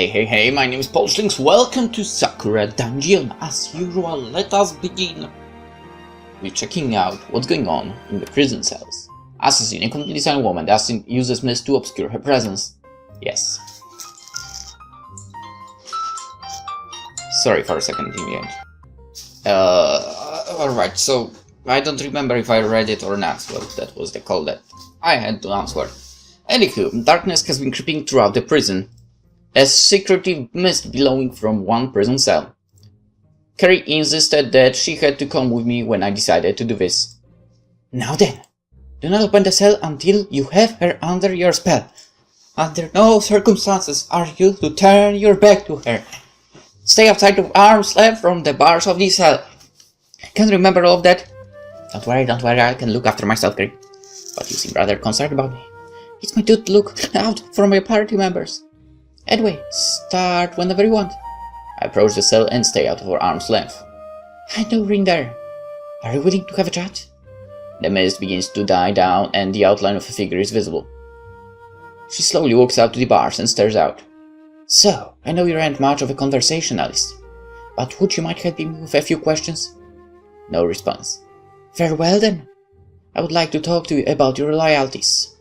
Hey, my name is PolishLynx. Welcome to Sakura Dungeon. As usual, let us begin. We're checking out what's going on in the prison cells. Assassin, a completely silent woman. The assassin uses mist to obscure her presence. Yes. Sorry for a second, in the end. Alright, so I don't remember if I read it or not. Well, that was the call that I had to answer. Anywho, darkness has been creeping throughout the prison. A secretive mist billowing from one prison cell. Carrie insisted that she had to come with me when I decided to do this. Now then, do not open the cell until you have her under your spell. Under no circumstances are you to turn your back to her. Stay outside of arm's length from the bars of this cell. Can you remember all of that? Don't worry, I can look after myself, Carrie. But you seem rather concerned about me. It's my duty to look out for my party members. Anyway, start whenever you want. I approach the cell and stay out of her arm's length. I know you're in there. Are you willing to have a chat? The mist begins to die down and the outline of a figure is visible. She slowly walks out to the bars and stares out. So, I know you aren't much of a conversationalist, but would you mind helping me with a few questions? No response. Very well then. I would like to talk to you about your loyalties.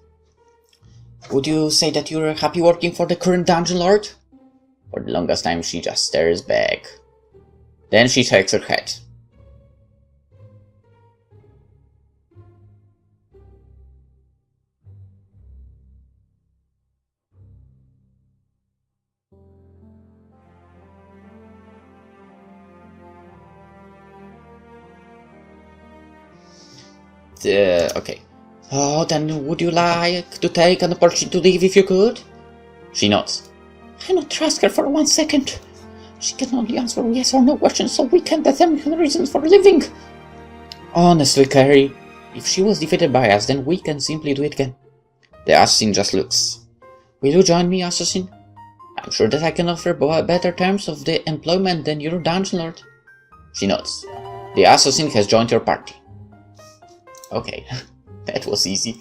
Would you say that you're happy working for the current Dungeon Lord? For the longest time she just stares back. Then she shakes her head. Okay. Oh, then would you like to take an opportunity to leave if you could? She nods. I not trust her for 1 second. She can only answer yes or no questions, so we can't determine her reasons for living. Honestly, Carrie, if she was defeated by us, then we can simply do it again. The assassin just looks. Will you join me, assassin? I'm sure that I can offer better terms of the employment than your Dungeon Lord. She nods. The assassin has joined your party. Okay. That was easy,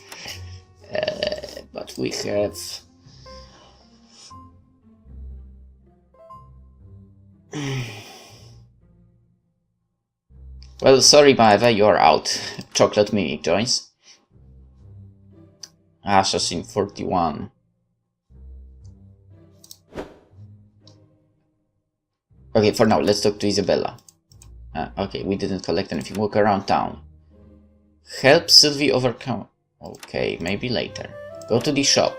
but we have... Well, sorry Maeva, you're out. Chocolate Mini joins. Assassin 41. Okay, for now, let's talk to Isabella. Okay, we didn't collect anything. Walk around town. Help Sylvie overcome. Okay, maybe later. Go to the shop.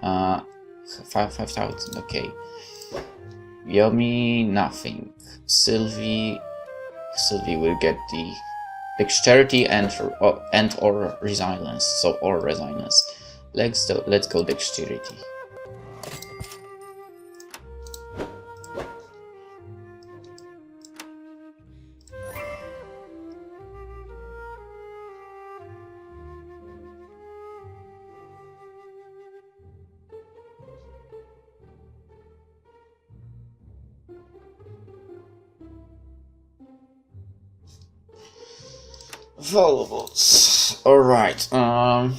5,000. Okay. Yomi, nothing. Sylvie will get the dexterity and or resilience. So or resilience. Let's go dexterity. Valuables. Alright, alright,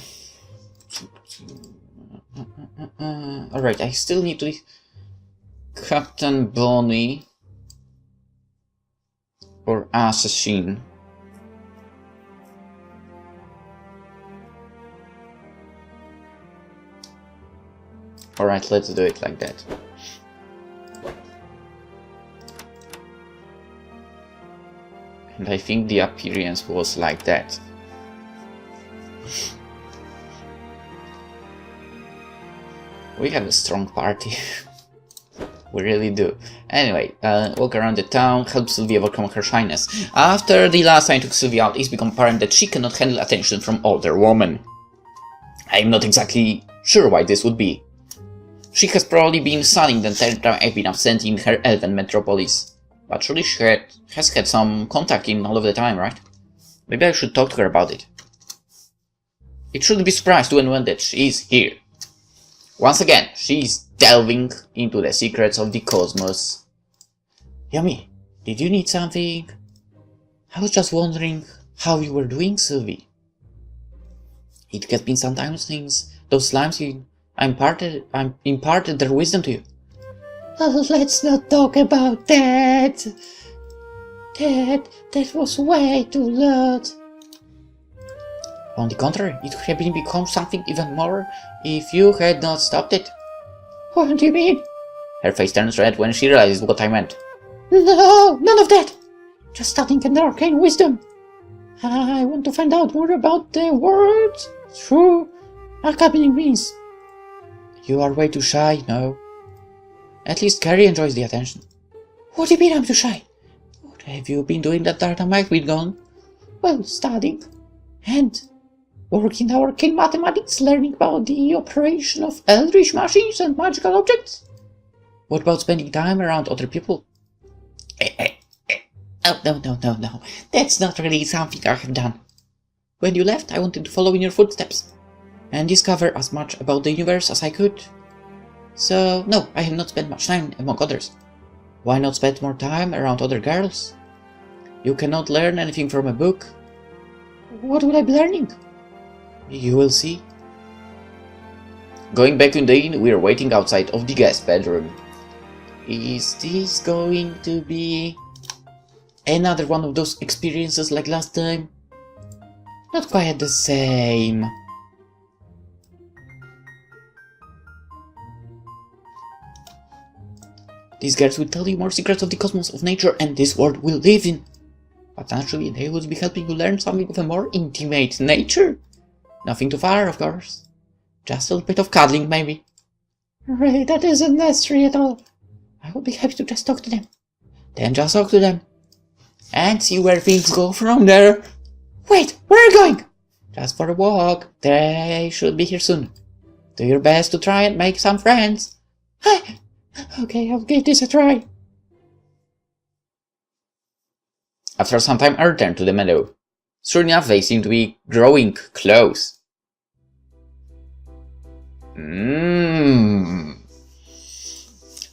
I still need to... Captain Bonnie or Assassin. Alright, let's do it like that. And I think the appearance was like that. We have a strong party. We really do. Anyway, walk around the town, help Sylvie overcome her shyness. After the last time I took Sylvie out, it's become apparent that she cannot handle attention from older women. I'm not exactly sure why this would be. She has probably been studying the entire time I've been absent in her elven metropolis. But surely she has had some contact in all of the time, right? Maybe I should talk to her about it. It shouldn't be surprised to anyone that she is here. Once again, she is delving into the secrets of the cosmos. Yomi, did you need something? I was just wondering how you were doing, Sylvie. It has been some time since those slimes imparted their wisdom to you. Oh, let's not talk about that. That was way too loud. On the contrary, it could have become something even more if you had not stopped it. What do you mean? Her face turns red when she realizes what I meant. No, none of that. Just studying an arcane wisdom. I want to find out more about the world through arcane means. You are way too shy, no? At least Carrie enjoys the attention. What do you mean I'm too shy? What have you been doing that time I've been gone? Well, studying. And working in arcane mathematics, learning about the operation of eldritch machines and magical objects. What about spending time around other people? Oh, no. That's not really something I have done. When you left, I wanted to follow in your footsteps and discover as much about the universe as I could. So, no, I have not spent much time among others. Why not spend more time around other girls? You cannot learn anything from a book. What will I be learning? You will see. Going back to the inn, we are waiting outside of the guest bedroom. Is this going to be another one of those experiences like last time? Not quite the same. These girls will tell you more secrets of the cosmos, of nature, and this world we live in. But naturally, they would be helping you learn something of a more intimate nature. Nothing too far, of course. Just a little bit of cuddling, maybe. Really, that isn't necessary at all. I would be happy to just talk to them. Then just talk to them. And see where things go from there. Wait, where are you going? Just for a walk. They should be here soon. Do your best to try and make some friends. Hi. Okay, I'll give this a try. After some time, I returned to the meadow. Sure enough, they seem to be growing close.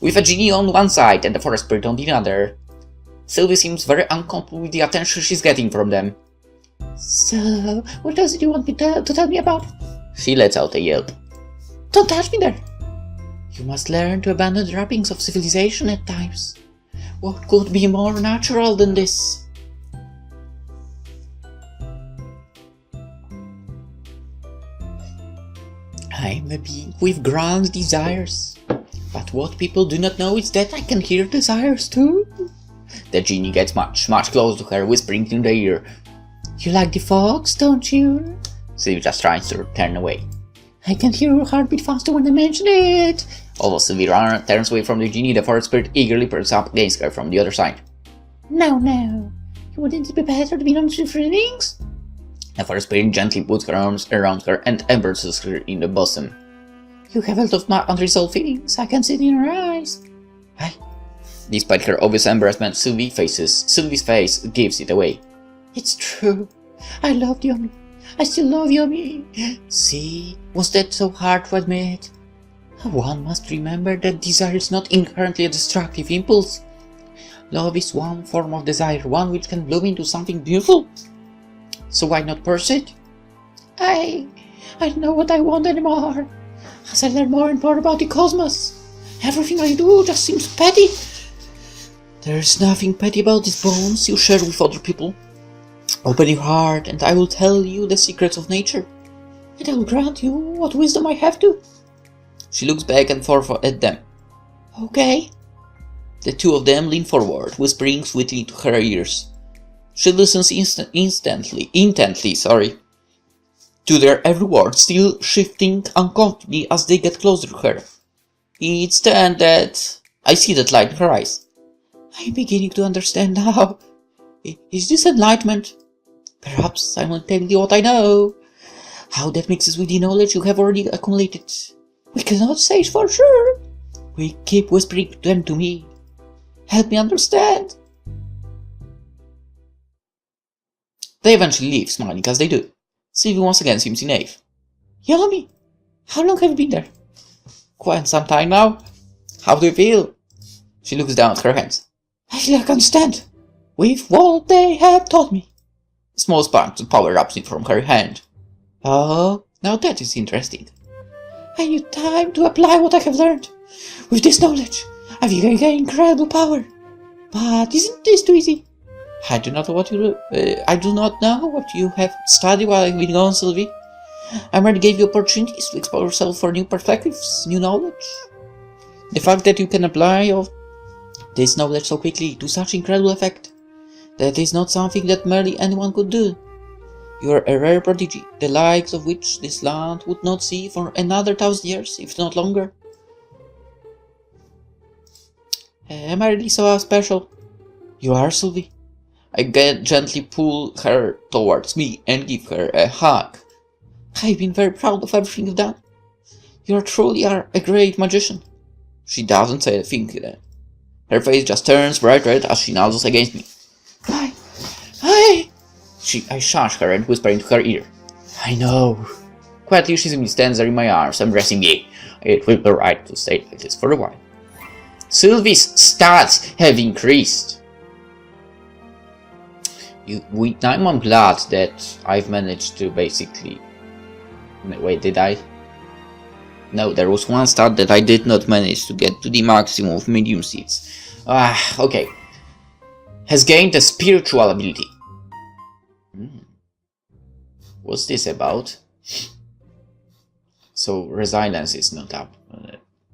With a genie on one side and a forest spirit on the other. Sylvie seems very uncomfortable with the attention she's getting from them. So, what else do you want me to tell me about? She lets out a yelp. Don't touch me there. You must learn to abandon the wrappings of civilization at times. What could be more natural than this? I'm a being with grand desires. But what people do not know is that I can hear desires too. The genie gets much closer to her, whispering in the ear. You like the fox, don't you? Sylvie just tries to turn away. I can hear your heartbeat faster when I mention it. Although Sylvie turns away from the genie, the forest spirit eagerly perks up against her from the other side. No. Wouldn't it be better to be on PolishLynx? The forest spirit gently puts her arms around her and embraces her in the bosom. You have a lot of my unresolved feelings. I can see it in your eyes. Hi. Despite her obvious embarrassment, Sylvie's face gives it away. It's true. I loved Yomi. I still love Yomi. See? Was that so hard to admit? One must remember that desire is not inherently a destructive impulse. Love is one form of desire, one which can bloom into something beautiful. So why not pursue it? I don't know what I want anymore. As I learn more and more about the cosmos, everything I do just seems petty. There's nothing petty about these bonds you share with other people. Open your heart and I will tell you the secrets of nature. And I will grant you what wisdom I have to. She looks back and forth at them. Okay. The two of them lean forward, whispering sweetly to her ears. She listens intently, to their every word, still shifting uncomfortably as they get closer to her. It's then that I see that light in her eyes. I'm beginning to understand now. Is this enlightenment? Perhaps I'm not telling you what I know. How that mixes with the knowledge you have already accumulated. We cannot say for sure. We keep whispering them to me. Help me understand. They eventually leave, smiling as they do. Sylvie once again seems in awe. Yomi, how long have you been there? Quite some time now. How do you feel? She looks down at her hands. I feel I can stand. With what they have taught me. A small spark of power erupts from her hand. Oh, now that is interesting. I need time to apply what I have learned. With this knowledge, I've gained incredible power. But isn't this too easy? I do not know what you have studied while I've been gone, Sylvie. I already gave you opportunities to explore yourself for new perspectives, new knowledge. The fact that you can apply this knowledge so quickly to such incredible effect, that is not something that merely anyone could do. You are a rare prodigy, the likes of which this land would not see for another 1,000 years, if not longer. Am I really so special? You are, Sylvie. I gently pull her towards me and give her a hug. I've been very proud of everything you've done. You truly are a great magician. She doesn't say a thing then. Her face just turns bright red as she nuzzles against me. I shush her and whisper into her ear. I know. Quietly she simply stands there in my arms, embracing me. It will be right to stay like this for a while. Sylvie's stats have increased. I'm glad that I've managed to basically... Wait, did I? No, there was one stat that I did not manage to get to the maximum of medium seeds. Okay. Has gained a spiritual ability. What's this about? So, resilience is not up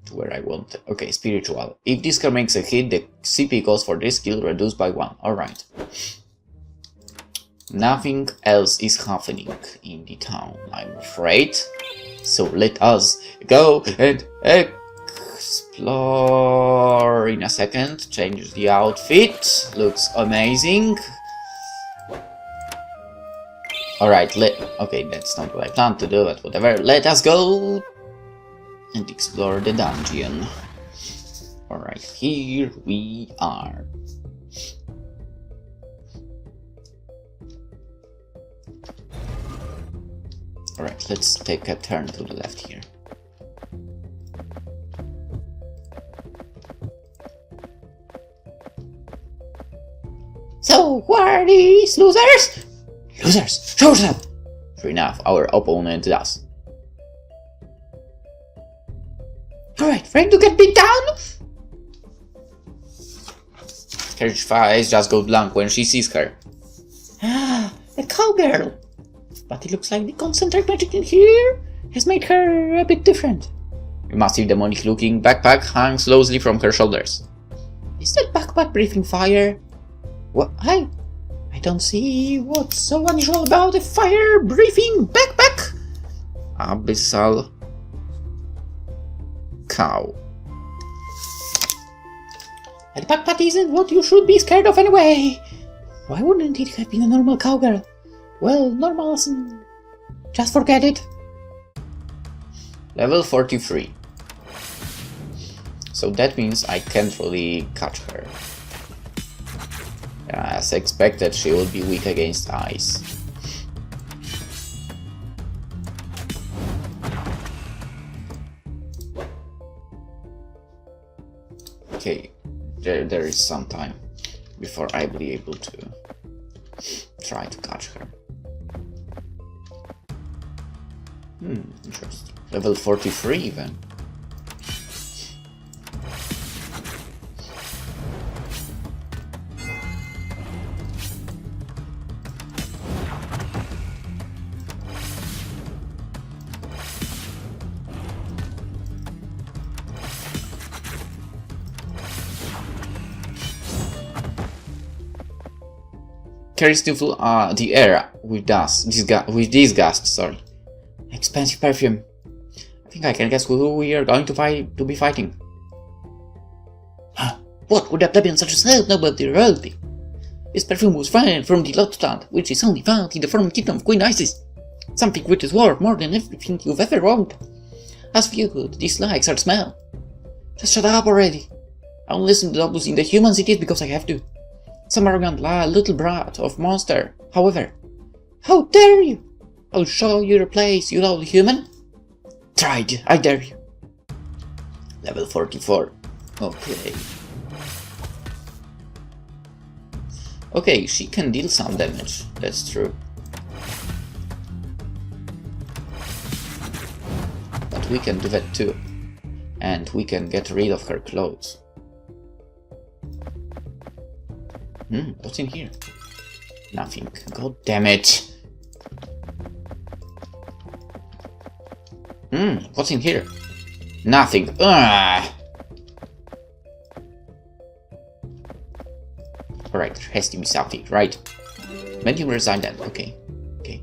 to where I want it. Okay, spiritual. If this car makes a hit, the CP cost for this skill reduced by 1. Alright. Nothing else is happening in the town, I'm afraid. So let us go and explore in a second. Change the outfit. Looks amazing. Alright, okay, that's not what I planned to do, but whatever. Let us go and explore the dungeon. Alright, here we are. Alright, let's take a turn to the left here. So, who are these losers? Losers, show yourself! Sure enough, our opponent does. Alright, ready to get beat down? Her face just goes blank when she sees her. Ah, a cowgirl. But it looks like the concentrated magic in here has made her a bit different. A massive demonic looking backpack hangs loosely from her shoulders. Is that backpack breathing fire? What? I don't see what's so unusual about a fire-breathing backpack. Abyssal cow. A backpack isn't what you should be scared of anyway. Why wouldn't it have been a normal cowgirl? Well, normal isn't... Just forget it. Level 43. So that means I can't really catch her. As expected, she will be weak against ice. Okay, there is some time before I will be able to try to catch her. Interesting. Level 43 even. Carries to fill the air with this gust, sorry. Expensive perfume. I think I can guess who we are going to be fighting. What would have been such a sad noble royalty? This perfume was found from the Lotus Plant, which is only found in the former kingdom of Queen Isis. Something which is worth more than everything you've ever owned. As for you who dislikes our smell, just shut up already. I won't listen to those in the human cities because I have to. Some arrogant little brat of monster, however. How dare you! I'll show you your place, you lovely human. Tried, I dare you. Level 44. Okay. Okay, she can deal some damage, that's true. But we can do that too. And we can get rid of her clothes. What's in here? Nothing. God damn it. What's in here? Nothing. Alright, there has to be something, right? Medium resident. Okay. Okay.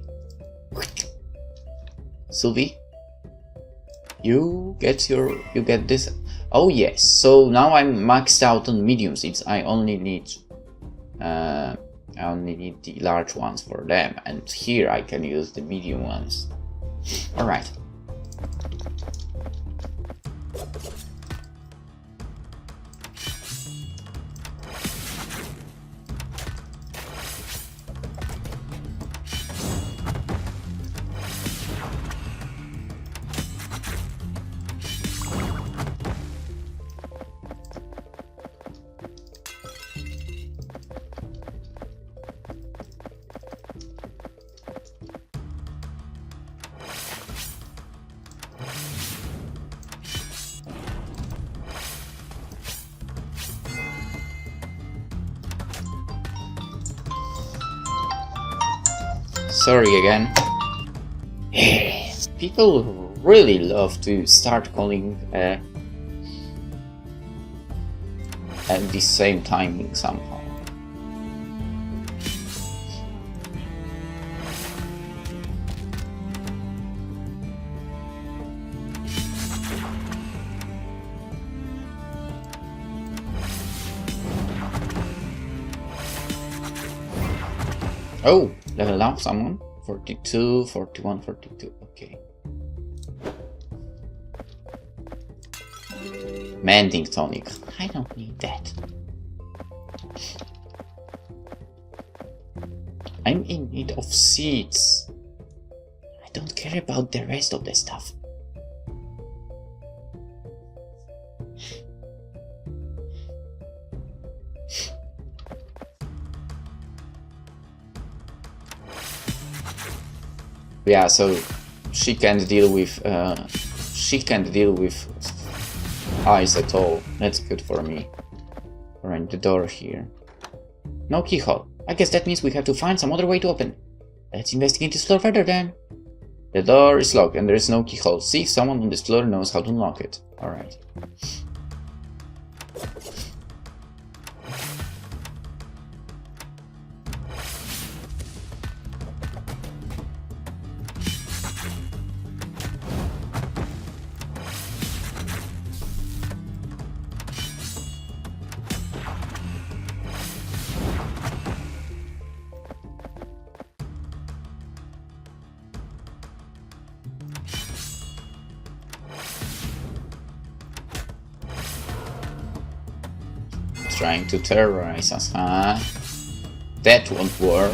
Sylvie? You get this. Oh yes, so now I'm maxed out on medium seeds. I only need the large ones for them, and here I can use the medium ones. Alright. Sorry again. People really love to start calling at the same timing somehow. Oh, level up someone. 42, 41, 42. Okay. Mending tonic. I don't need that. I'm in need of seeds. I don't care about the rest of the stuff. Yeah, so she can't deal with ice at all. That's good for me. Alright, the door here. No keyhole. I guess that means we have to find some other way to open. Let's investigate this floor further then. The door is locked and there is no keyhole. See if someone on this floor knows how to unlock it. Alright. Trying to terrorize us, huh? That won't work.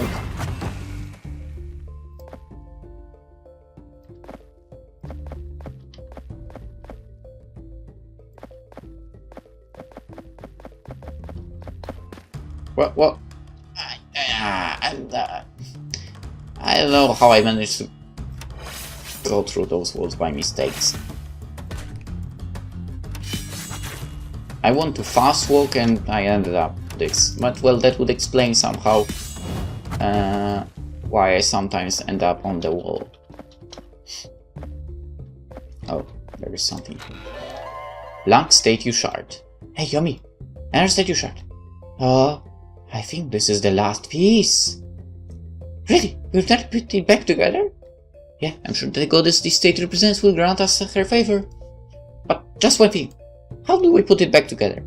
What? I don't know how I managed to go through those walls by mistakes. I want to fast walk and I ended up this, but well, that would explain somehow why I sometimes end up on the wall. Oh, there is something here. Lynx statue shard. Hey Yomi, another statue shard. Oh, I think this is the last piece. Really? We've not put it back together? Yeah, I'm sure the goddess this statue represents will grant us her favor. But just one thing. How do we put it back together?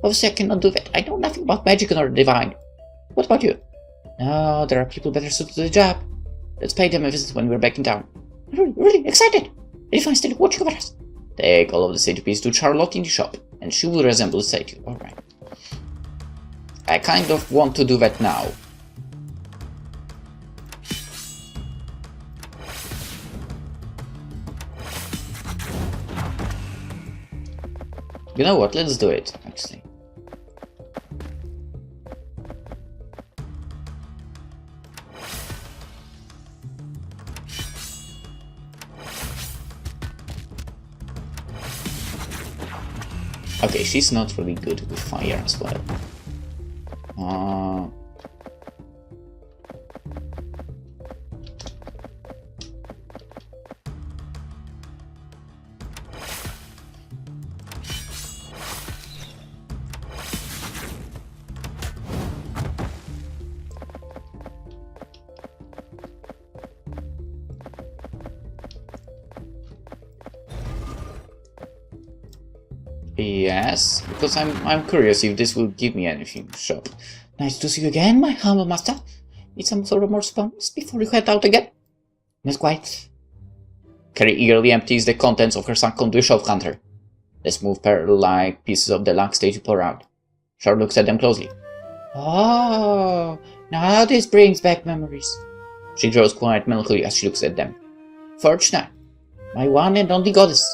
Obviously I cannot do that. I know nothing about magic nor divine. What about you? No, there are people better suited to the job. Let's pay them a visit when we're back in town. Really excited. If I'm still watching over us. Take all of the statue pieces to Charlotte in the shop, and she will resemble the statue. Alright. I kind of want to do that now. You know what, let's do it, actually. Okay, she's not really good with fire as well. Yes, because I'm curious if this will give me anything. So, Nice to see you again, my humble master. Need some sort of more spons before you head out again? Not quite. Carrie eagerly empties the contents of her sack onto the shelf counter. The smooth pearl-like pieces of the Lynx statue pour out. Charlotte looks at them closely. Oh, now this brings back memories. She grows quite melancholy as she looks at them. Fortuna, my one and only goddess.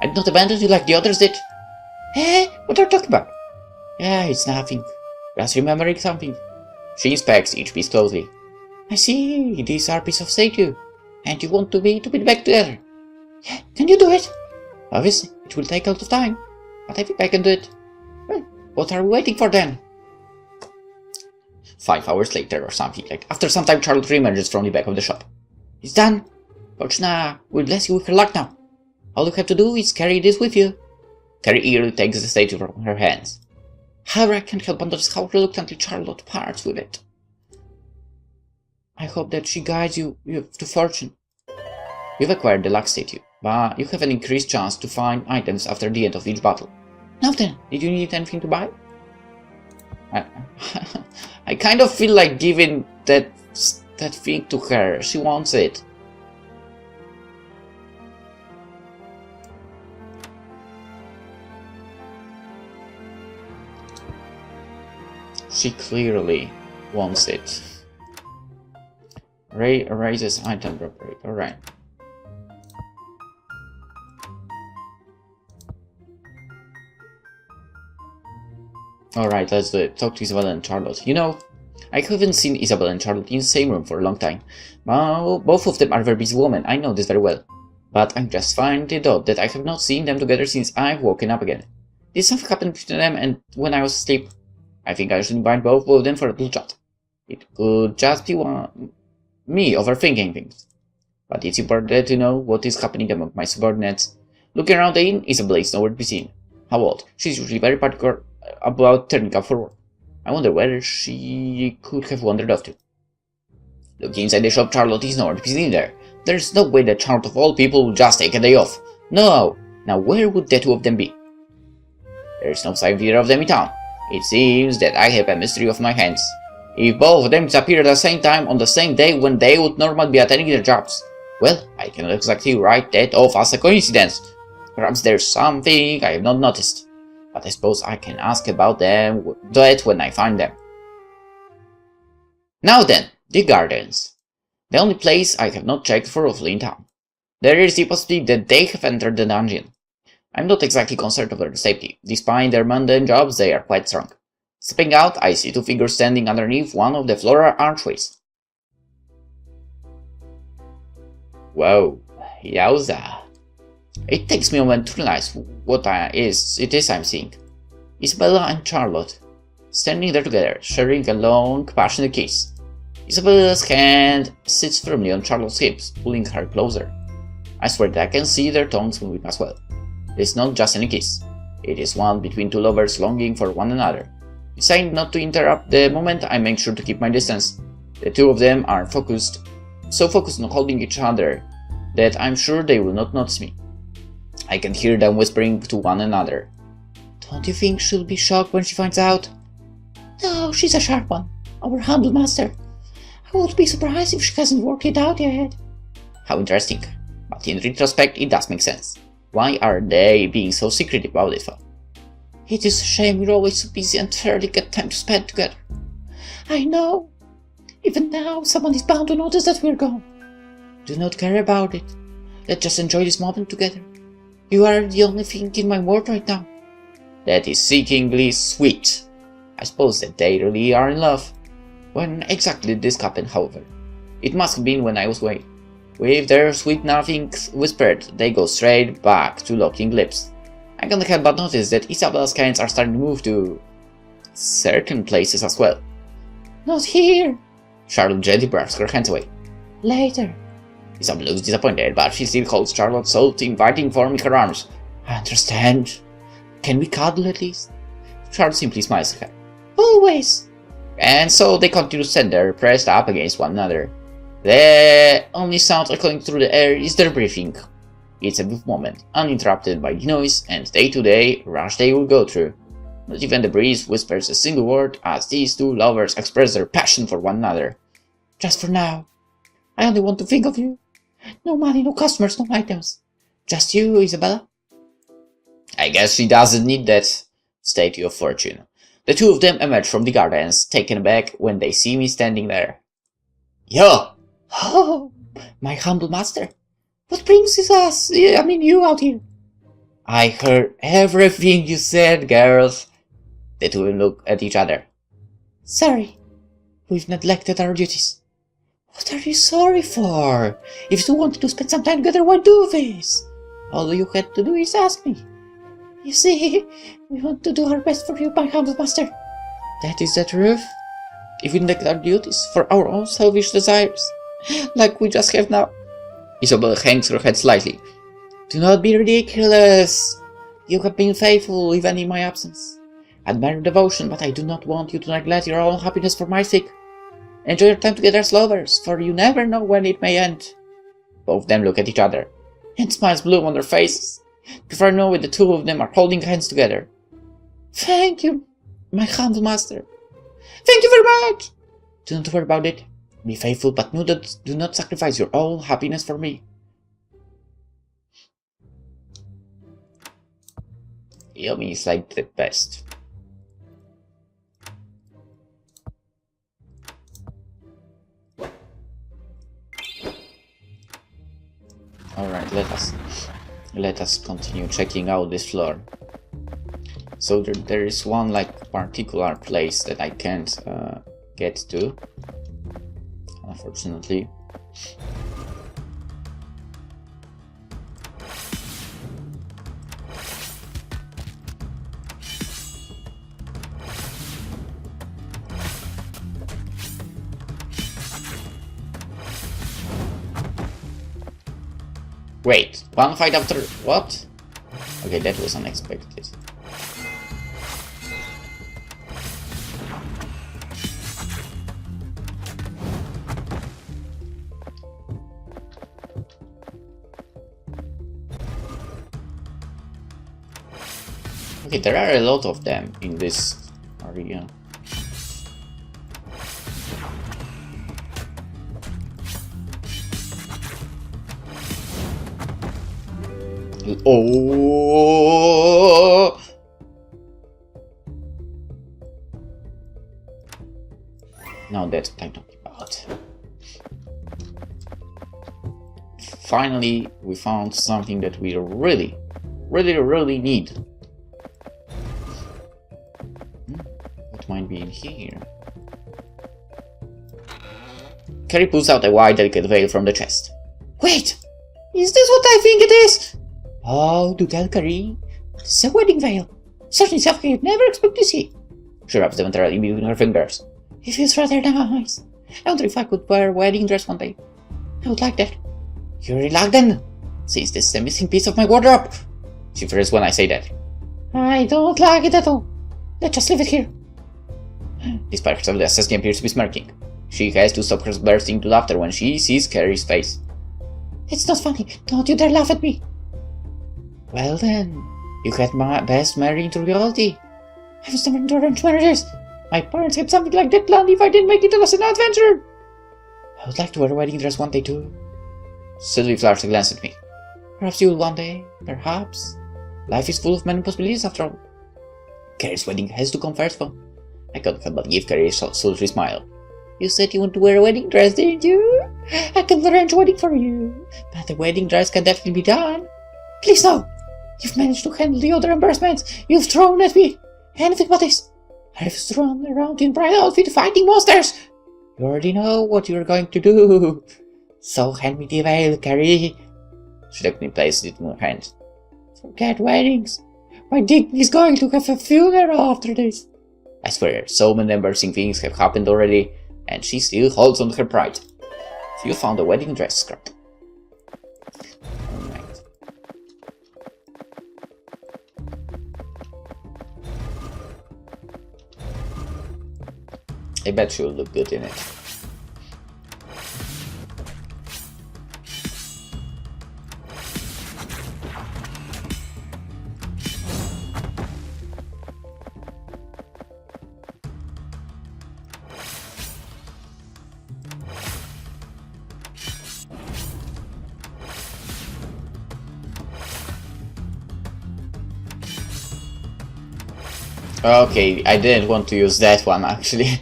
I did not abandon you like the others did. Eh? What are you talking about? Yeah, it's nothing. Just remembering something. She inspects each piece closely. I see, these are pieces of statue. And you want to be back together. Yeah, can you do it? Obviously, it will take a lot of time. But I think I can do it. Well, what are we waiting for then? 5 hours later or something like. After some time, Charlotte reemerges from the back of the shop. It's done. Fortuna will bless you with her luck now. All you have to do is carry this with you. Carrie eagerly takes the statue from her hands. However, I can't help but notice how reluctantly Charlotte parts with it. I hope that she guides you to fortune. You've acquired the Lynx statue, but you have an increased chance to find items after the end of each battle. Now then, did you need anything to buy? I kind of feel like giving that thing to her. She wants it. She clearly wants it. Ray raises item drop rate. Alright. Alright, let's do it. Talk to Isabella and Charlotte. You know, I haven't seen Isabella and Charlotte in the same room for a long time. Well, both of them are very busy women, I know this very well. But I just find it odd that I have not seen them together since I've woken up again. Did something happen between them and when I was asleep? I think I should invite both of them for a little chat. It could just be me overthinking things. But it's important to know what is happening among my subordinates. Looking around the inn, Isabella is nowhere to be seen. How odd. She's usually very particular about turning up for work. I wonder where she could have wandered off to. Looking inside the shop, Charlotte is nowhere to be seen there. There's no way that Charlotte of all people would just take a day off. No! Now where would the two of them be? There's no sign of either of them in town. It seems that I have a mystery of my hands. If both of them disappear at the same time on the same day when they would normally be attending their jobs, well, I cannot exactly write that off as a coincidence. Perhaps there's something I have not noticed. But I suppose I can ask about that when I find them. Now then, the gardens. The only place I have not checked thoroughly in town. There is the possibility that they have entered the dungeon. I'm not exactly concerned over their safety. Despite their mundane jobs, they are quite strong. Stepping out, I see two figures standing underneath one of the floral archways. Whoa, yowza. It takes me a moment to realize what it is I'm seeing. Isabella and Charlotte, standing there together, sharing a long, passionate kiss. Isabella's hand sits firmly on Charlotte's hips, pulling her closer. I swear that I can see their tongues moving as well. It is not just any kiss. It is one between two lovers longing for one another. Deciding not to interrupt the moment, I make sure to keep my distance. The two of them are so focused on holding each other that I'm sure they will not notice me. I can hear them whispering to one another. Don't you think she'll be shocked when she finds out? No, she's a sharp one. Our humble master. I won't be surprised if she hasn't worked it out yet. How interesting. But in retrospect, it does make sense. Why are they being so secretive about it? It is a shame we're always so busy and rarely get time to spend together. I know. Even now, someone is bound to notice that we're gone. Do not care about it. Let's just enjoy this moment together. You are the only thing in my world right now. That is seekingly sweet. I suppose that they really are in love. When exactly did this happen, however? It must have been when I was away. With their sweet nothing whispered, they go straight back to locking lips. I can't help but notice that Isabella's hands are starting to move to certain places as well. Not here! Charlotte gently brushes her hands away. Later. Isabella looks disappointed, but she still holds Charlotte's so inviting form in her arms. I understand. Can we cuddle at least? Charlotte simply smiles at her. Always! And so they continue to stand there, pressed up against one another. The only sound echoing through the air is their breathing. It's a brief moment, uninterrupted by the noise and day-to-day rush they will go through. Not even the breeze whispers a single word as these two lovers express their passion for one another. Just for now. I only want to think of you. No money, no customers, no items. Just you, Isabella. I guess she doesn't need that statue of fortune. The two of them emerge from the gardens, taken aback when they see me standing there. Yo! Oh, my humble master. What brings you out here? I heard everything you said, girls. The two of them look at each other. Sorry. We've neglected our duties. What are you sorry for? If you wanted to spend some time together, why do this? All you had to do is ask me. You see, we want to do our best for you, my humble master. That is the truth. If we neglect our duties for our own selfish desires, like we just have now. Isabel hangs her head slightly. Do not be ridiculous. You have been faithful even in my absence. I admire your devotion, but I do not want you to neglect your own happiness for my sake. Enjoy your time together as lovers, for you never know when it may end. Both of them look at each other, and smiles bloom on their faces. Before I know it, the two of them are holding hands together. Thank you, my humble master. Thank you very much. Do not worry about it. Be faithful, but do not sacrifice your own happiness for me. Yomi is like the best. Alright, let us continue checking out this floor. So there is one like particular place that I can't get to, unfortunately. Wait, one fight after what? Okay, that was unexpected. Okay, there are a lot of them in this area. Oh! Now that's what I'm talking about. Finally, we found something that we really need. What might be in here? Carrie pulls out a white, delicate veil from the chest. Wait! Is this what I think it is? Oh, do tell, Carrie. It's a wedding veil. Certainly something you'd never expect to see. She rubs them entirely between her fingers. It feels rather nice. I wonder if I could wear a wedding dress one day. I would like that. You're reluctant, since this is a missing piece of my wardrobe. She fears when I say that. I don't like it at all. Let's just leave it here. Despite herself, the assassin appears to be smirking. She has to stop her bursting into laughter when she sees Carrie's face. It's not funny. Don't you dare laugh at me. Well then, you had my best marry into reality. I was never into arranged marriages. My parents had something like that planned if I didn't make it as an adventure. I would like to wear a wedding dress one day too. Sylvie flashed a glance at me. Perhaps you will one day. Perhaps. Life is full of many possibilities after all. Carrie's wedding has to come first though. I couldn't help but give Carrie a sultry smile. You said you want to wear a wedding dress, didn't you? I can arrange a wedding for you. But the wedding dress can definitely be done. Please no. You've managed to handle the other embarrassments you've thrown at me. Anything but this. I've thrown around in bright outfit fighting monsters. You already know what you're going to do. So hand me the veil, Carrie. She took me placed it in her hand. Forget weddings. My dignity is going to have a funeral after this. I swear, so many embarrassing things have happened already, and she still holds on to her pride. You found a wedding dress, scrap. Alright. I bet she'll look good in it. Okay, I didn't want to use that one actually.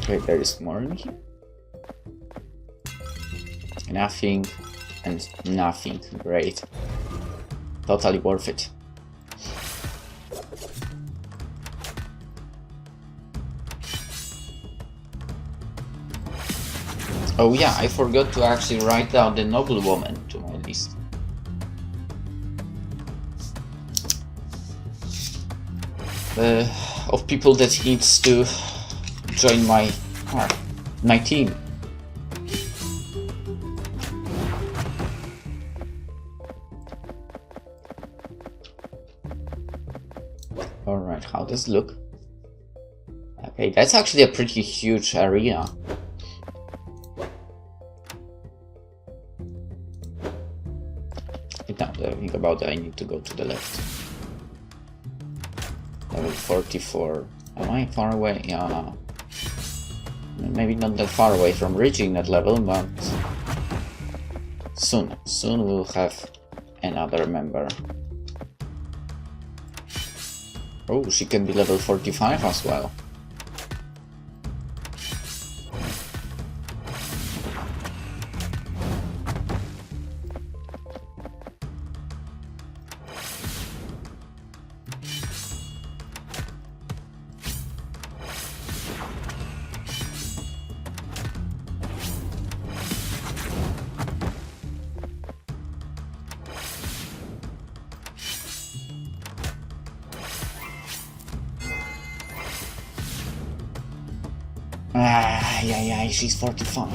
Wait, there is more in here? Nothing and nothing. Great. Totally worth it. Oh yeah, I forgot to actually write down the noblewoman to my list. Of people that needs to join my team. Alright, how does it look? Okay, that's actually a pretty huge area. Now that I think about it, I need to go to the left. Level 44. Am I far away? Yeah. Maybe not that far away from reaching that level, but soon. Soon we'll have another member. Oh, she can be level 45 as well. Yeah, she's 45.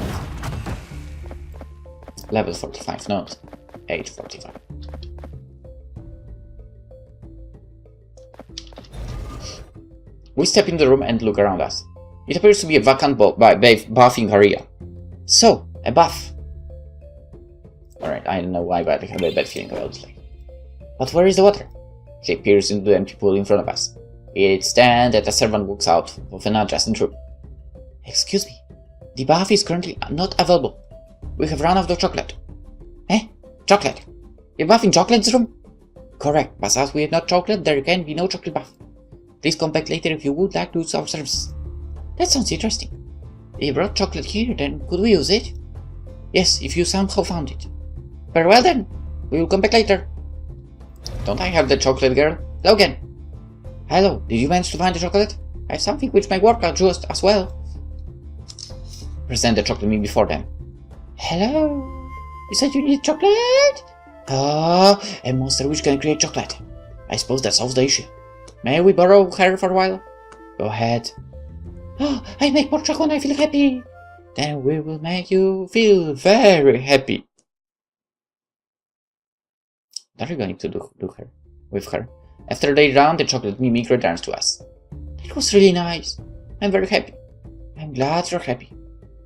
Level 45, not age 45. We step in the room and look around us. It appears to be a vacant bathing area. So, a bath. Alright, I don't know why, but I have a bad feeling about this. But where is the water? She peers into the empty pool in front of us. It's then that a servant walks out of an adjacent room. Excuse me, the bath is currently not available. We have run out of chocolate. Eh? Chocolate? You're bathing chocolate's room? Correct, but as we have not chocolate, there can be no chocolate bath. Please come back later if you would like to use our service. That sounds interesting. They brought chocolate here, then could we use it? Yes, if you somehow found it. Very well then, we will come back later. Don't I have the chocolate, girl? Logan! Hello, did you manage to find the chocolate? I have something which may work out just as well. Present the chocolate me before them. Hello? You said you need chocolate? Ah, a monster which can create chocolate. I suppose that solves the issue. May we borrow her for a while? Go ahead. Oh, I make more chocolate when I feel happy. Then we will make you feel very happy. What are you going to do with her? After they run, the chocolate mimic returns to us. It was really nice. I'm very happy. I'm glad you're happy.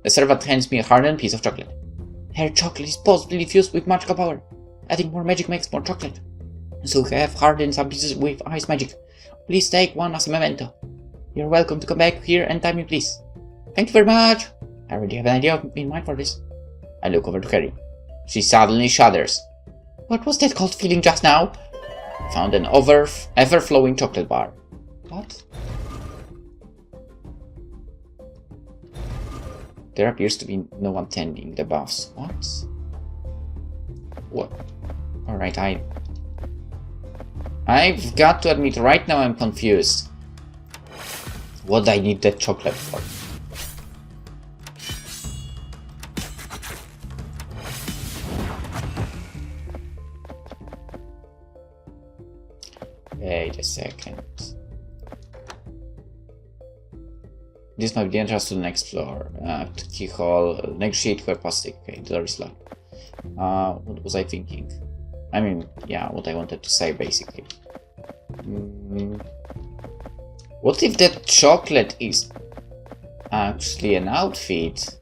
The servant hands me a hardened piece of chocolate. Her chocolate is possibly fused with magical power. Adding more magic makes more chocolate. So we have hardened some pieces with ice magic. Please take one as a memento. You're welcome to come back here anytime you please. Thank you very much. I already have an idea in mind for this. I look over to Harry. She suddenly shudders. What was that cold feeling just now? Found an ever-flowing chocolate bar. What? There appears to be no one tending the baths. What? Alright, I've got to admit, right now I'm confused. What I need that chocolate for? Wait a second. This might be the entrance to the next floor. Keyhole, negotiate capacity. Okay, the door is locked. What was I thinking? I mean, yeah, what I wanted to say basically. What if that chocolate is actually an outfit?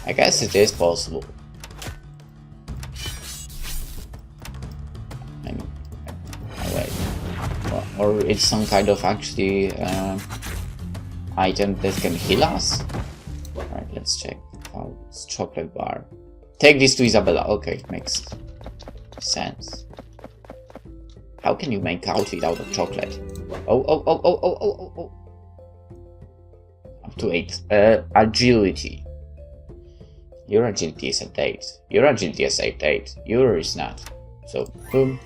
I guess it is possible. I mean, wait. Or it's some kind of actually item that can heal us? Alright, let's check. Oh, it's chocolate bar. Take this to Isabella. Okay, makes sense. How can you make outfit out of chocolate? Oh. Up to 8. Agility. Your agility is at 8. Your agility is at 8. Your is not. So, boom.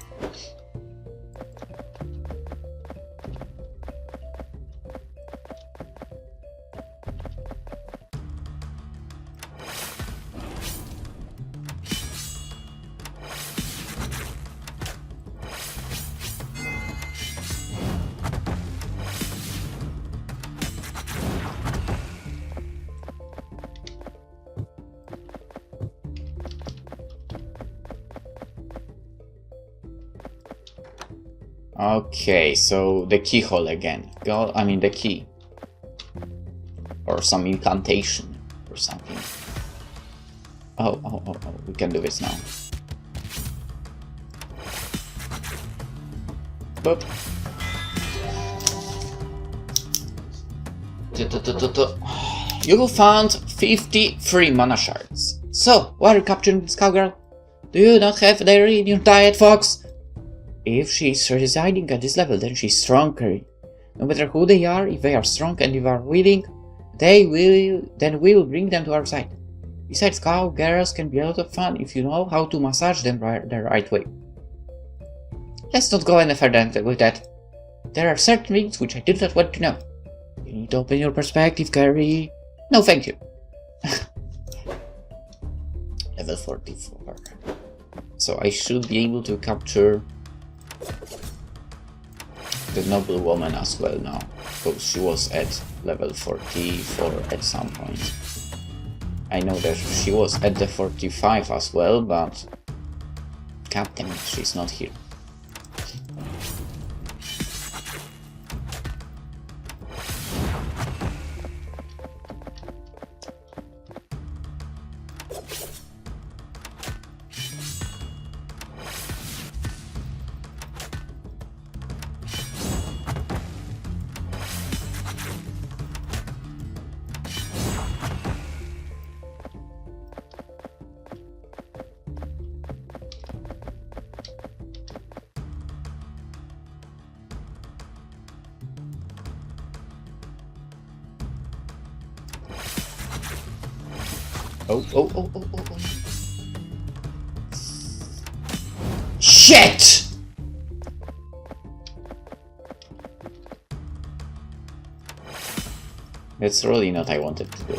Okay, so the keyhole again. The key. Or some incantation or something. Oh, we can do this now. Boop. You found 53 mana shards. So, why are you capturing this cowgirl? Do you not have dairy in your diet, Fox? If she's residing at this level, then she's stronger. No matter who they are, if they are strong and if are willing, then we will bring them to our side. Besides, cowgirls can be a lot of fun if you know how to massage them the right way. Let's not go any further with that. There are certain things which I did not want to know. You need to open your perspective, Carrie. No, thank you. Level 44. So I should be able to capture the noble woman as well now, because she was at level 44 at some point. I know that she was at the 45 as well, but god damn it, she's not here. Oh. Shit! That's really not what I wanted to do.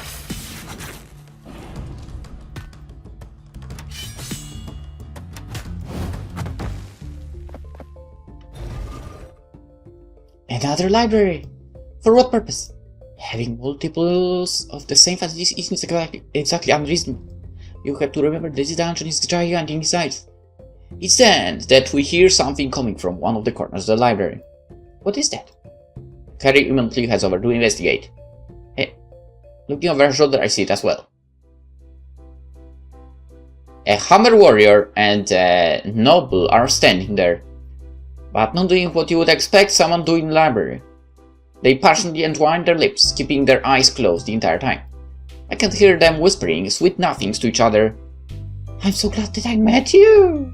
Another library! For what purpose? Having multiples of the same facilities isn't exactly unreasonable. You have to remember this dungeon is giant in size. It's then that we hear something coming from one of the corners of the library. What is that? Carrie immediately heads over to investigate. Hey, looking over her shoulder, I see it as well. A hammer warrior and a noble are standing there, but not doing what you would expect someone doing in the library. They partially entwine their lips, keeping their eyes closed the entire time. I can hear them whispering sweet nothings to each other. I'm so glad that I met you!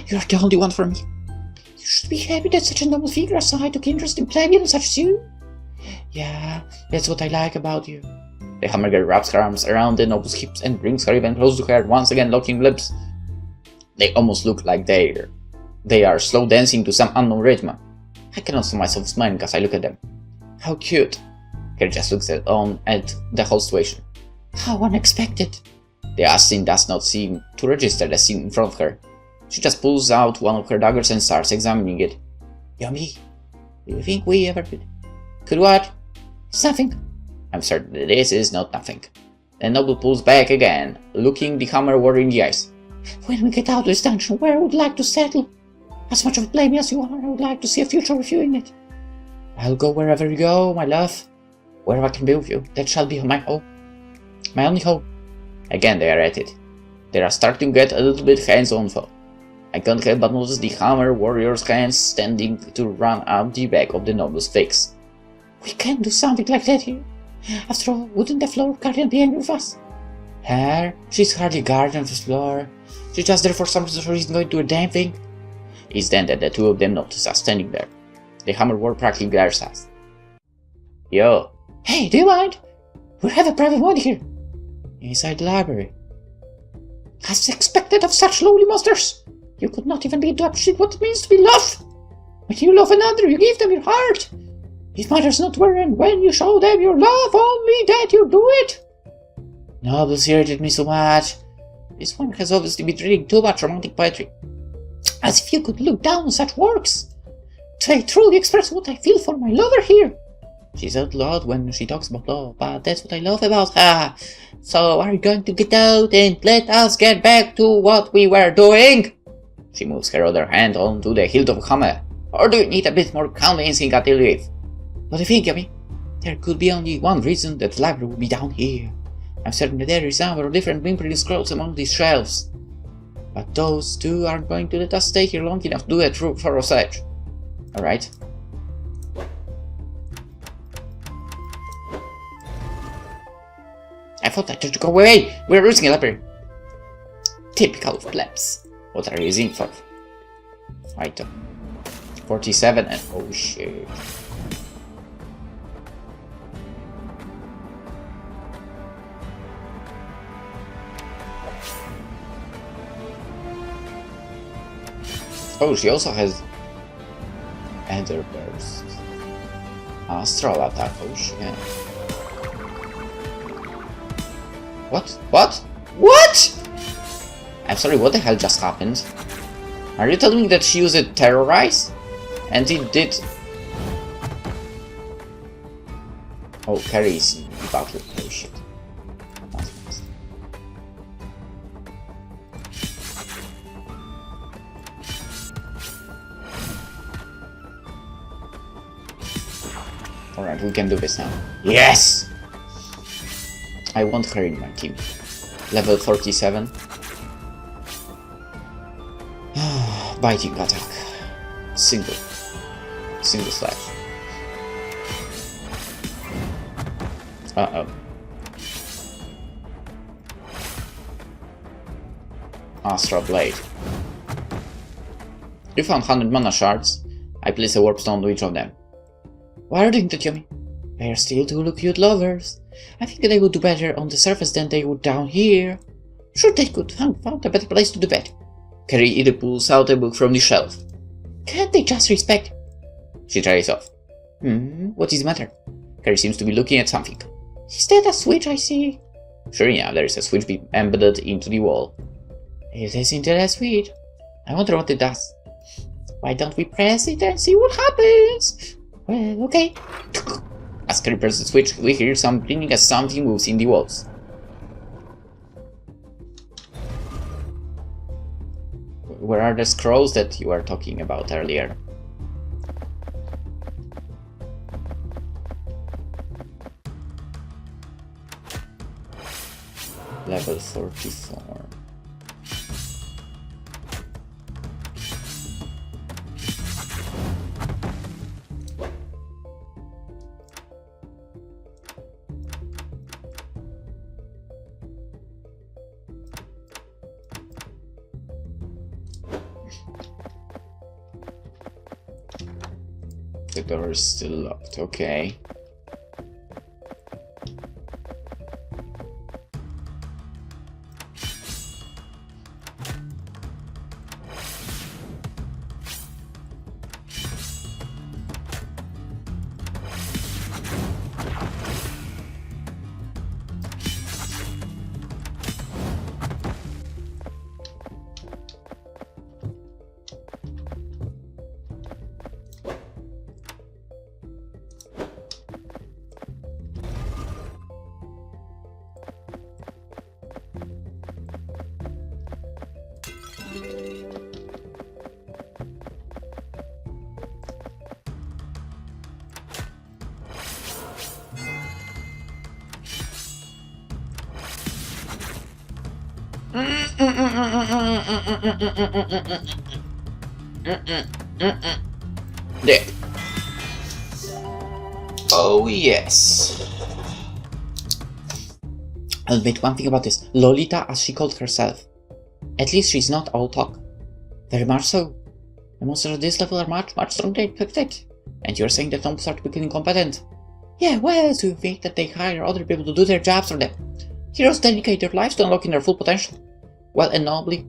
You're the only one for me. You should be happy that such a noble figure as I took interest in plebeians such as you. Yeah, that's what I like about you. The hammer girl wraps her arms around the noble's hips and brings her even close to her, once again locking lips. They almost look like they are slow dancing to some unknown rhythm. I cannot stop myself smiling as I look at them. How cute. Carrie just looks at the whole situation. How unexpected. The assassin does not seem to register the scene in front of her. She just pulls out one of her daggers and starts examining it. Yomi, do you think we ever could what? It's nothing. I'm certain that this is not nothing. The noble pulls back again, looking the hammer warrior in the eyes. When we get out of this dungeon, where I would like to settle? As much of a blame as you are, I would like to see a future with you in it. I'll go wherever you go, my love. Wherever I can be with you, that shall be my hope. My only hope. Again they are at it. They are starting to get a little bit hands-on though. I can't help but notice the hammer warrior's hands standing to run up the back of the noble's face. We can't do something like that here. After all, wouldn't the floor guardian be angry with us? Her? She's hardly guardian of this floor. She's just there for some reason, so she's going to do a damn thing. It's then that the two of them notice us standing there. The hammer war practically glares at us. Yo. Hey, do you mind? We have a private moment here. Inside the library. As expected of such lowly monsters, you could not even begin to appreciate what it means to be loved. When you love another, you give them your heart. It matters not where and when you show them your love, only that you do it. Novels irritate me so much. This one has obviously been reading too much romantic poetry. As if you could look down on such works. I truly express what I feel for my lover here. She's out loud when she talks about love, but that's what I love about her. So are you going to get out and let us get back to what we were doing? She moves her other hand onto the hilt of a hammer. Or do you need a bit more convincing until you leave? What do you think, Yomi? There could be only one reason that the library will be down here. I'm certain that there is a number of different imprinted scrolls among these shelves. But those two aren't going to let us stay here long enough to do a true thorough search. Alright. I thought I told you to go away! We're losing a library! Typical of plebs. What are you using for? Item 47 and oh shit. Oh, she also has Ender Burst. Astral attack, oh shit. What? What? What? I'm sorry, what the hell just happened? Are you telling me that she used it Terrorize? And it did... Oh, Carrie is in battle, oh shit. Alright, we can do this now. Yes! I want her in my team. Level 47. Biting attack. Single slash. Uh-oh. Astral Blade. You found 100 mana shards. I place a warp stone to each of them. Why are you doing that, Yomi? They are still two cute lovers. I think they would do better on the surface than they would down here. Sure, they could found a better place to do that. Carrie either pulls out a book from the shelf. Can't they just respect? She tries off. What is the matter? Carrie seems to be looking at something. Is that a switch I see? Sure, yeah, there is a switch embedded into the wall. It is into that switch. I wonder what it does. Why don't we press it and see what happens? Well, okay. As Carrie presses the switch, we hear some clicking as something moves in the walls. Where are the scrolls that you were talking about earlier? Level 44. The door is still locked, okay. There. Oh yes. I'll admit one thing about this, Lolita as she called herself. At least she's not all talk. Very much so. The monsters at this level are much stronger than expected. And you're saying that nobles are typically incompetent? Yeah, well, so you think that they hire other people to do their jobs for them? Heroes dedicate their lives to unlocking their full potential. Well, and noble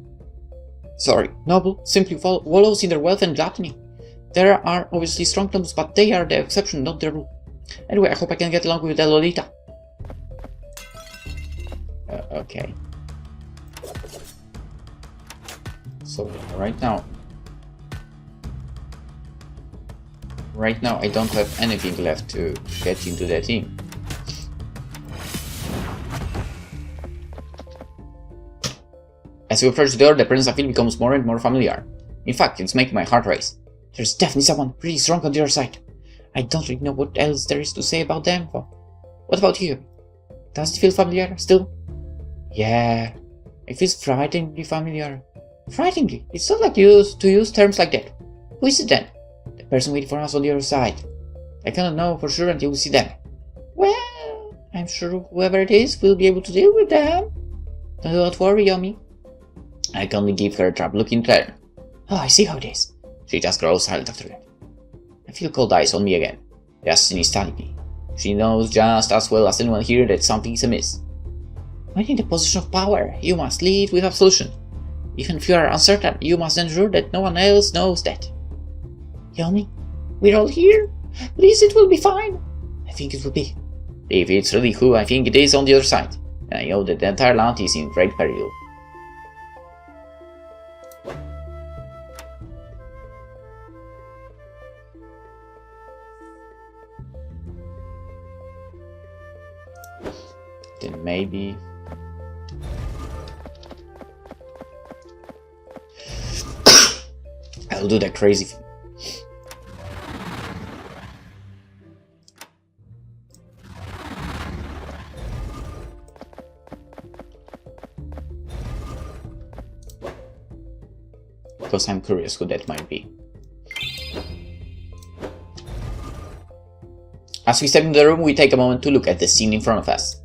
simply wallows in their wealth and gluttony. There are obviously strong nobles, but they are the exception, not the rule. Anyway, I hope I can get along with the Lolita. Okay. So, right now, I don't have anything left to get into the team. As we approach the door, the presence of it becomes more and more familiar. In fact, it's making my heart race. There's definitely someone pretty strong on the other side. I don't really know what else there is to say about them. What about you? Does it feel familiar still? Yeah, it feels frighteningly familiar. Frighteningly? It's not like you to use terms like that. Who is it then? The person waiting for us on the other side. I cannot know for sure until we see them. Well, I'm sure whoever it is will be able to deal with them. Don't worry, Yomi. I can only give her a trap look in turn. Oh, I see how it is. She just grows silent after that. I feel cold eyes on me again. Destiny is telling me. She knows just as well as anyone here that something is amiss. When in the position of power, you must lead with absolution. Even if you are uncertain, you must ensure that no one else knows that. Yomi, we're all here. Please, it will be fine. I think it will be. If it's really who I think it is on the other side, and I know that the entire land is in great peril. Then maybe... I'll do that crazy thing. Because I'm curious who that might be. As we step into the room, we take a moment to look at the scene in front of us.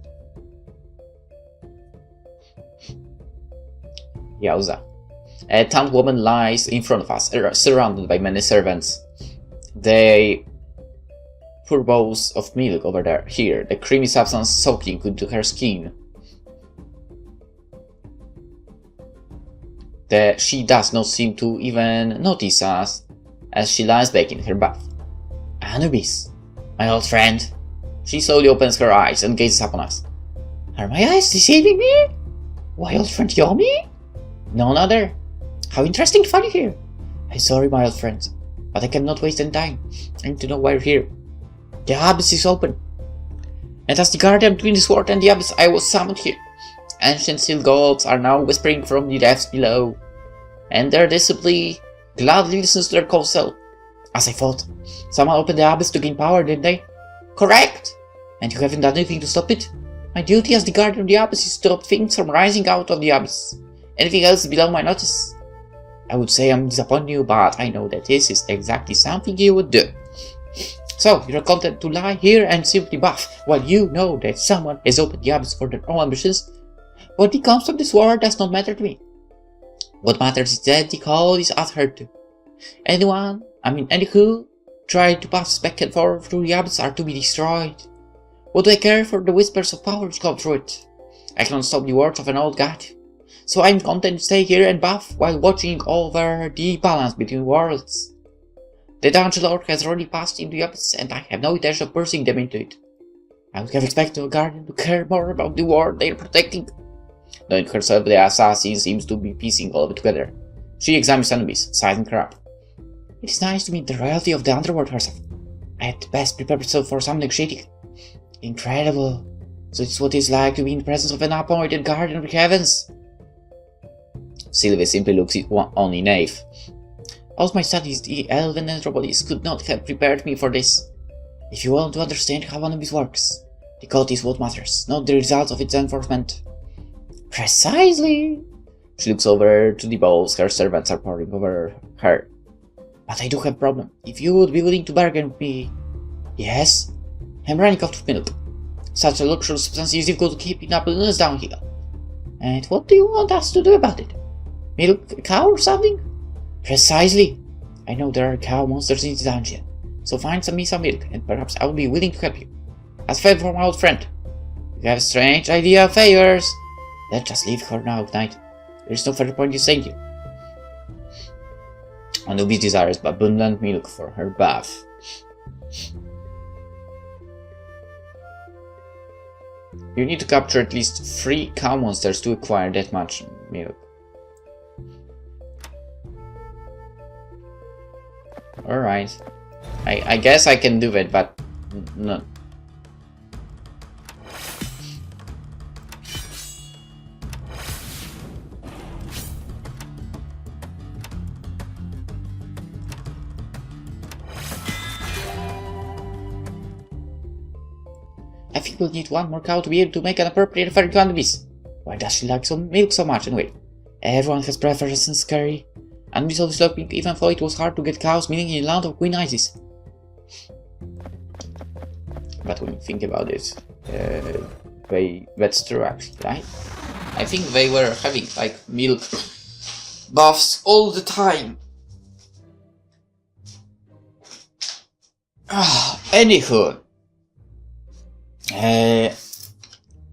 Yowza. A tanned woman lies in front of us, surrounded by many servants. They pour bowls of milk over there. Here, the creamy substance soaking into her skin. She does not seem to even notice us as she lies back in her bath. Anubis, my old friend. She slowly opens her eyes and gazes upon us. Are my eyes deceiving me? Why, old friend Yomi? None other. How interesting to find you here. I'm sorry, my old friend, but I cannot waste any time. I need to know why you're here. The abyss is open. And as the guardian between the sword and the abyss, I was summoned here. Ancient steel gods are now whispering from the depths below, and their discipline gladly listens to their counsel. As I thought, someone opened the abyss to gain power, didn't they? Correct! And you haven't done anything to stop it? My duty as the guardian of the abyss is to stop things from rising out of the abyss. Anything else is below my notice. I would say I'm disappointing you, but I know that this is exactly something you would do. So, you're content to lie here and simply buff, while you know that someone has opened the abyss for their own ambitions? What becomes from this war does not matter to me. What matters is that the call is uttered to. Anywho, try to pass back and forth through the abyss are to be destroyed. What do I care for the whispers of power which come through it? I cannot stop the words of an old god. So I'm content to stay here and buff while watching over the balance between worlds. The Dungeon Lord has already passed into the abyss, and I have no intention of forcing them into it. I would have expected a guardian to care more about the world they are protecting. Knowing herself, the assassin seems to be piecing all of it together. She examines Anubis, sizing her up. It is nice to meet the royalty of the underworld herself. I had best prepare myself for something shady. Incredible. So it's what it's like to be in the presence of an appointed guardian of the heavens. Sylvia simply looks on in awe. All my studies, the elven anthropologists could not have prepared me for this. If you want to understand how Anubis works, the code is what matters, not the results of its enforcement. Precisely! She looks over to the bowls her servants are pouring over her. But I do have a problem. If you would be willing to bargain with me... Yes? I'm running out of milk. Such a luxurious substance is difficult to keep in abundance down here. And what do you want us to do about it? Milk a cow or something? Precisely. I know there are cow monsters in the dungeon, so find me some milk, and perhaps I will be willing to help you. As a favor from my old friend. You have a strange idea of favors. Let's just leave her now, Knight. There is no further point in staying here. Anubis desires abundant milk for her bath. You need to capture at least 3 cow monsters to acquire that much milk. Alright. I guess I can do it, but no. I think we'll need 1 more cow to be able to make an appropriate offering to Anubis. Why does she like some milk so much anyway? Everyone has preferences in scary. Anubis always loved milk even though it was hard to get cows milking in the land of Queen Isis. But when you think about it, that's true actually, right? I think they were having like milk baths all the time. Anywho.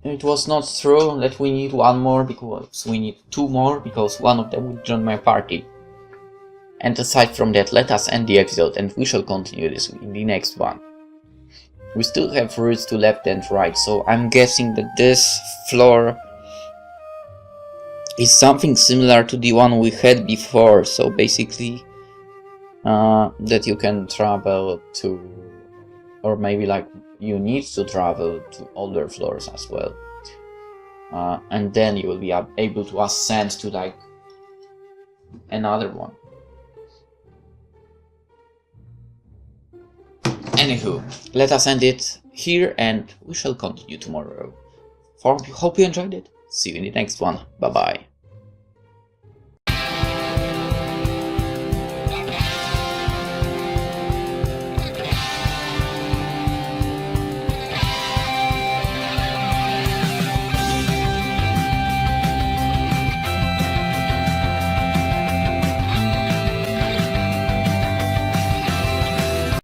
It was not true that we need 1 more, because we need 2 more, because one of them will join my party. And aside from that, let us end the episode and we shall continue this in the next one. We still have routes to left and right, so I'm guessing that this floor is something similar to the one we had before, so basically that you can travel to, or maybe like you need to travel to older floors as well, and then you will be able to ascend to like another one. Anywho, let us end it here and we shall continue tomorrow. Hope you enjoyed it. See you in the next one. Bye bye.